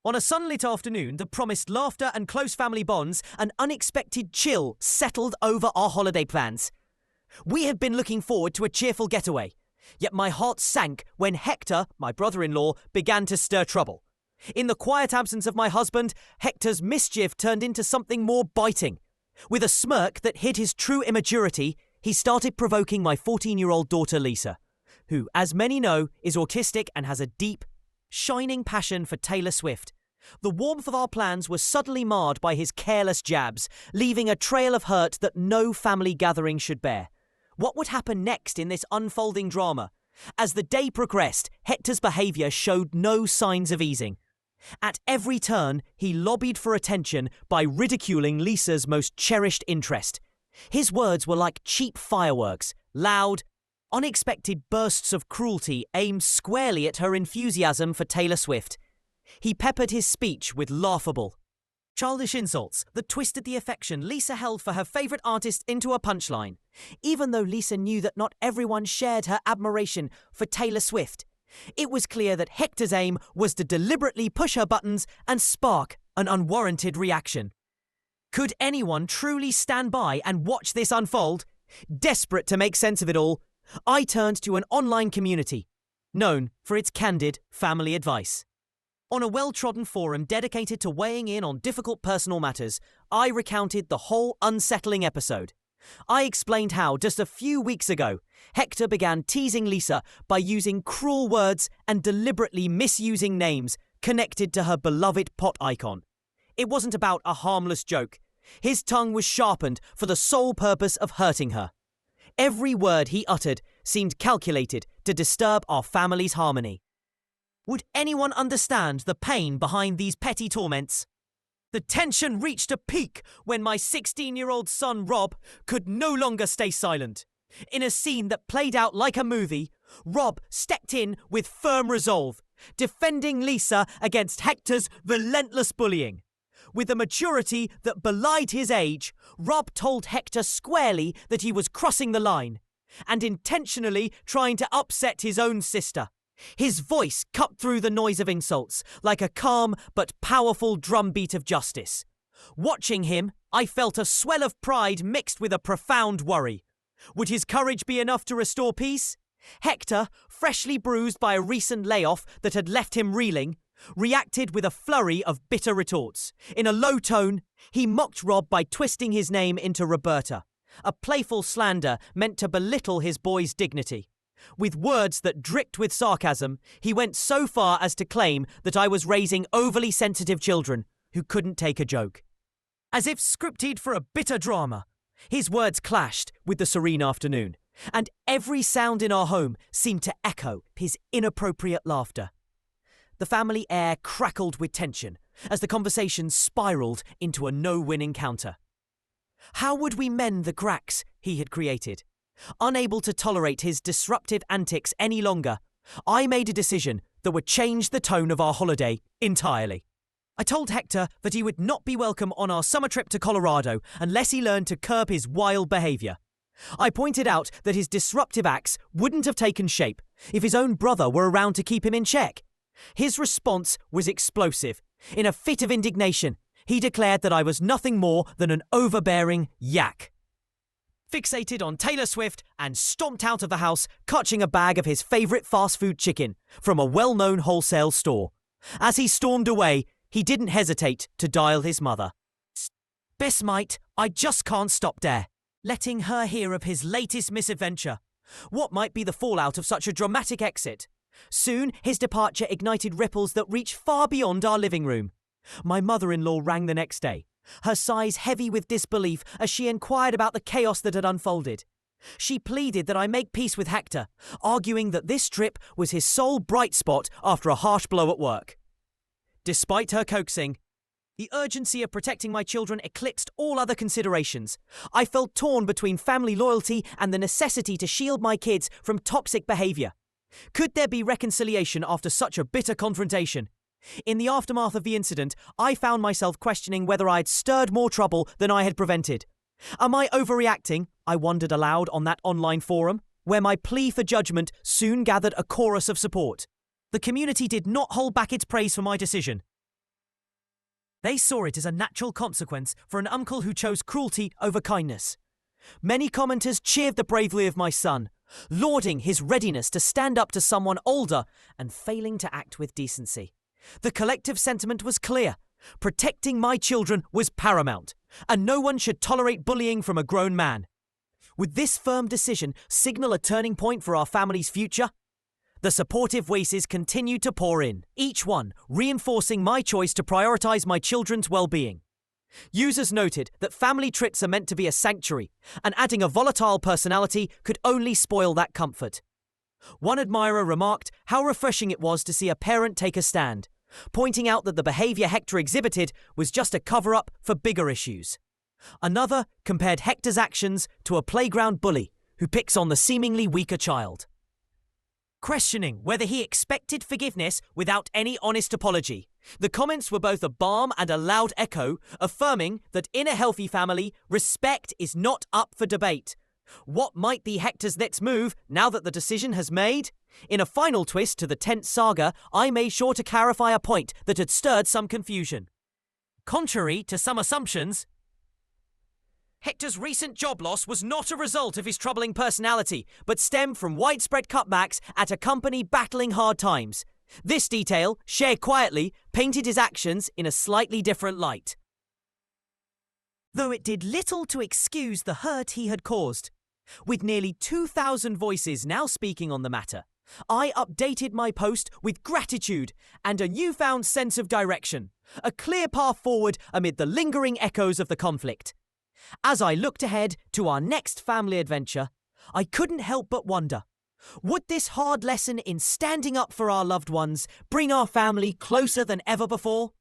On a sunlit afternoon, the promised laughter and close family bonds, an unexpected chill settled over our holiday plans. We had been looking forward to a cheerful getaway, yet my heart sank when Hector, my brother-in-law, began to stir trouble. In the quiet absence of my husband, Hector's mischief turned into something more biting. With a smirk that hid his true immaturity, he started provoking my 14-year-old daughter Lisa, who, as many know, is autistic and has a deep, shining passion for Taylor Swift. The warmth of our plans was suddenly marred by his careless jabs, leaving a trail of hurt that no family gathering should bear. What would happen next in this unfolding drama? As the day progressed, Hector's behaviour showed no signs of easing. At every turn, he lobbied for attention by ridiculing Lisa's most cherished interest. His words were like cheap fireworks, loud, unexpected bursts of cruelty aimed squarely at her enthusiasm for Taylor Swift. He peppered his speech with laughable, childish insults that twisted the affection Lisa held for her favourite artist into a punchline, even though Lisa knew that not everyone shared her admiration for Taylor Swift. It was clear that Hector's aim was to deliberately push her buttons and spark an unwarranted reaction. Could anyone truly stand by and watch this unfold? Desperate to make sense of it all, I turned to an online community, known for its candid family advice. On a well-trodden forum dedicated to weighing in on difficult personal matters, I recounted the whole unsettling episode. I explained how, just a few weeks ago, Hector began teasing Lisa by using cruel words and deliberately misusing names connected to her beloved pot icon. It wasn't about a harmless joke. His tongue was sharpened for the sole purpose of hurting her. Every word he uttered seemed calculated to disturb our family's harmony. Would anyone understand the pain behind these petty torments? The tension reached a peak when my 16-year-old son Rob could no longer stay silent. In a scene that played out like a movie, Rob stepped in with firm resolve, defending Lisa against Hector's relentless bullying. With a maturity that belied his age, Rob told Hector squarely that he was crossing the line and intentionally trying to upset his own sister. His voice cut through the noise of insults like a calm but powerful drumbeat of justice. Watching him, I felt a swell of pride mixed with a profound worry. Would his courage be enough to restore peace? Hector, freshly bruised by a recent layoff that had left him reeling, reacted with a flurry of bitter retorts. In a low tone, he mocked Rob by twisting his name into Roberta, a playful slander meant to belittle his boy's dignity. With words that dripped with sarcasm, he went so far as to claim that I was raising overly sensitive children who couldn't take a joke. As if scripted for a bitter drama, his words clashed with the serene afternoon, and every sound in our home seemed to echo his inappropriate laughter. The family air crackled with tension as the conversation spiraled into a no-win encounter. How would we mend the cracks he had created? Unable to tolerate his disruptive antics any longer, I made a decision that would change the tone of our holiday entirely. I told Hector that he would not be welcome on our summer trip to Colorado unless he learned to curb his wild behaviour. I pointed out that his disruptive acts wouldn't have taken shape if his own brother were around to keep him in check. His response was explosive. In a fit of indignation, he declared that I was nothing more than an overbearing yak. Fixated on Taylor Swift and stomped out of the house, clutching a bag of his favourite fast food chicken from a well-known wholesale store. As he stormed away, he didn't hesitate to dial his mother. Best mate, I just can't stop there, letting her hear of his latest misadventure. What might be the fallout of such a dramatic exit? Soon, his departure ignited ripples that reached far beyond our living room. My mother-in-law rang the next day, her sighs heavy with disbelief as she inquired about the chaos that had unfolded. She pleaded that I make peace with Hector, arguing that this trip was his sole bright spot after a harsh blow at work. Despite her coaxing, the urgency of protecting my children eclipsed all other considerations. I felt torn between family loyalty and the necessity to shield my kids from toxic behaviour. Could there be reconciliation after such a bitter confrontation? In the aftermath of the incident, I found myself questioning whether I had stirred more trouble than I had prevented. Am I overreacting? I wondered aloud on that online forum, where my plea for judgment soon gathered a chorus of support. The community did not hold back its praise for my decision. They saw it as a natural consequence for an uncle who chose cruelty over kindness. Many commenters cheered the bravery of my son, lauding his readiness to stand up to someone older and failing to act with decency. The collective sentiment was clear. Protecting my children was paramount, and no one should tolerate bullying from a grown man. Would this firm decision signal a turning point for our family's future? The supportive voices continued to pour in, each one reinforcing my choice to prioritize my children's well-being. Users noted that family trips are meant to be a sanctuary, and adding a volatile personality could only spoil that comfort. One admirer remarked how refreshing it was to see a parent take a stand, pointing out that the behavior Hector exhibited was just a cover-up for bigger issues. Another compared Hector's actions to a playground bully who picks on the seemingly weaker child, questioning whether he expected forgiveness without any honest apology. The comments were both a balm and a loud echo, affirming that in a healthy family, respect is not up for debate. What might be Hector's next move now that the decision has made? In a final twist to the tense saga, I made sure to clarify a point that had stirred some confusion. Contrary to some assumptions, Hector's recent job loss was not a result of his troubling personality, but stemmed from widespread cutbacks at a company battling hard times. This detail, shared quietly, painted his actions in a slightly different light, though it did little to excuse the hurt he had caused. With nearly 2,000 voices now speaking on the matter, I updated my post with gratitude and a newfound sense of direction, a clear path forward amid the lingering echoes of the conflict. As I looked ahead to our next family adventure, I couldn't help but wonder, would this hard lesson in standing up for our loved ones bring our family closer than ever before?